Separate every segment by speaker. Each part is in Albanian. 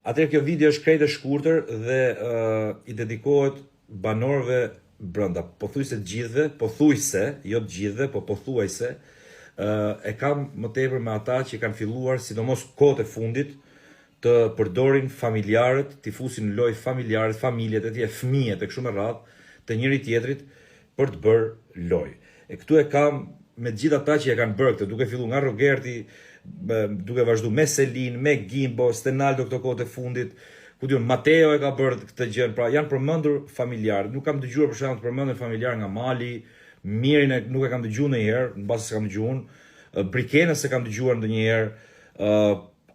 Speaker 1: Atëherë kjo video është krejt e shkurtër dhe i dedikohet banorëve brenda, pothuajse të gjithëve, pothuajse, jo të gjithëve, po pothuajse, e kam më tepër me ata që kanë filluar, sidomos kohët e fundit, të përdorin familjarët, t'i fusin në lojë familjarët, familjet e tje, fëmijët e kështu me radhë, të njëri tjetrit për të bërë lojë. E këtu e kam me gjithë ata që e kanë bërë këtë, duke filluar nga Rogerti, duke vazhdu me Selin, me Gimbo, Stenaldo këto kohët e fundit, ku diun Mateo e ka bërë këtë gjë, pra janë përmendur familjarë. Nuk kam dëgjuar për shembull të përmendur familjarë nga Mali, Mirin nuk e kam dëgjuar ndonjëherë, mbasi s'kam dëgjuar, Brikenës se kam dëgjuar ndonjëherë,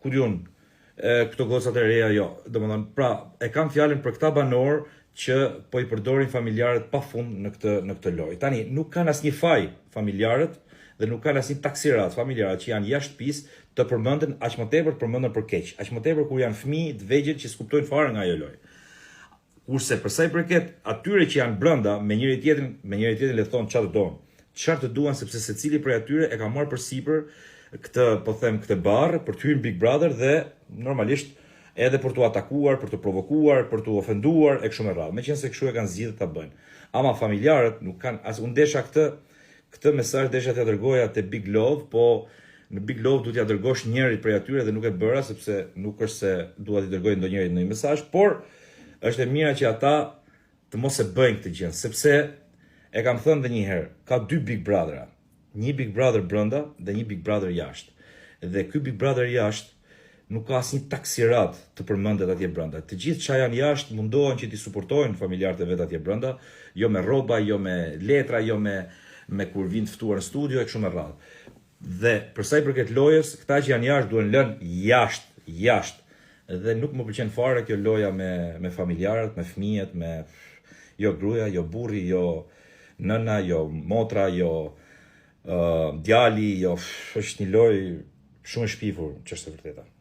Speaker 1: ku diun këto gocat e reja jo. Domethënë, pra e kam fjalën për këta banorë që po i përdorin familjarët pafund në këtë lojë. Tani nuk kanë asnjë faj familjarët dhe nuk kanë asnjë taksirat familjarët që janë jashtë shtëpisë të përmenden aq më tepër të përmenden për keq, aq më tepër kur janë fëmijë të vegjël që s'kuptojnë fare nga ajo lojë. Kurse për sa i përket atyre që janë brenda me njëri tjetrin le të thonë çfarë don. Çfarë të duan sepse secili prej atyre e ka marrë përsipër këtë barr për të hyrë Big Brother dhe normalisht edhe për t'u atakuar, për t'u provokuar, për t'u ofenduar e kështu me radhë. Meqense kështu e kanë zgjidhur ta bëjnë. Ama familjarët nuk kanë as unë desha këtë mesazh desha t'ia dërgoja te Big Love, po në Big Love duhet t'ia dërgosh njërit prej atyre dhe nuk e bëra sepse nuk është se dua t'i dërgoj ndonjërit në një mesazh, por është e mira që ata të mos e bëjnë këtë gjë, sepse e kam thënë edhe një herë, ka dy Big Brothera. Një Big Brother brenda dhe një Big Brother jashtë. Dhe ky Big Brother jashtë nuk ka asnjë taksirat të përmendet atje brenda. Të gjithë që janë jashtë mundohen që t'i suportojnë familjarët e vet atje brenda, jo me rroba, jo me letra, jo me kur vinë të ftuar në studio e kështu me radhë. Dhe për sa i përket lojës, këta që janë jashtë duhen lënë jashtë. Dhe nuk më pëlqen fare kjo loja me familjarët, me fëmijët, me jo gruaja, jo burri, jo nëna, jo motra, jo djali, jo është një lojë shumë e shpifur, ç'është e vërteta.